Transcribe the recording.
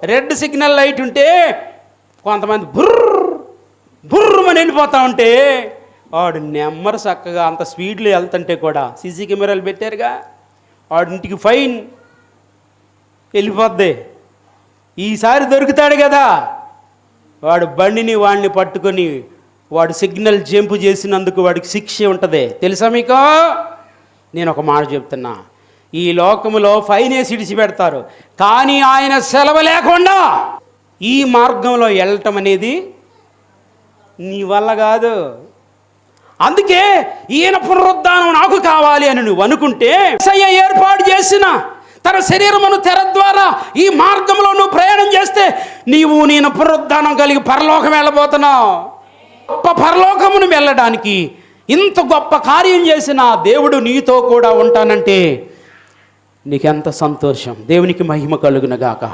Red signal light ఉంటే కొంతమంది బుర్రమని వెళ్ళిపోతా ఉంటే వాడు నెమ్మరు చక్కగా అంత స్పీడ్లో వెళ్తుంటే కూడా సీసీ కెమెరాలు పెట్టారుగా, వాడింటికి ఫైన్ వెళ్ళిపోద్ది. ఈసారి దొరుకుతాడు కదా, వాడు బండిని వాడిని పట్టుకొని వాడు సిగ్నల్ జంపు చేసినందుకు వాడికి శిక్ష ఉంటుంది. తెలుసా మీకు? నేను ఒక మాట చెప్తున్నా, ఈ లోకములో ఫైన్ వేసి విడిచిపెడతారు, కానీ ఆయన సెలవు లేకుండా ఈ మార్గంలో వెళ్ళటం అనేది నీ వల్ల కాదు. అందుకే ఈయన పునరుద్ధానం నాకు కావాలి అని నువ్వు అనుకుంటే ఏర్పాటు చేసిన తన శరీరమును తెర ద్వారా ఈ మార్గంలో నువ్వు ప్రయాణం చేస్తే నేను పునరుద్ధానం కలిగి పరలోకం వెళ్ళబోతున్నావు. గొప్ప పరలోకమును వెళ్ళడానికి ఇంత గొప్ప కార్యం చేసిన దేవుడు నీతో కూడా ఉంటానంటే నీకెంత సంతోషం. దేవునికి మహిమ కలుగునగాక.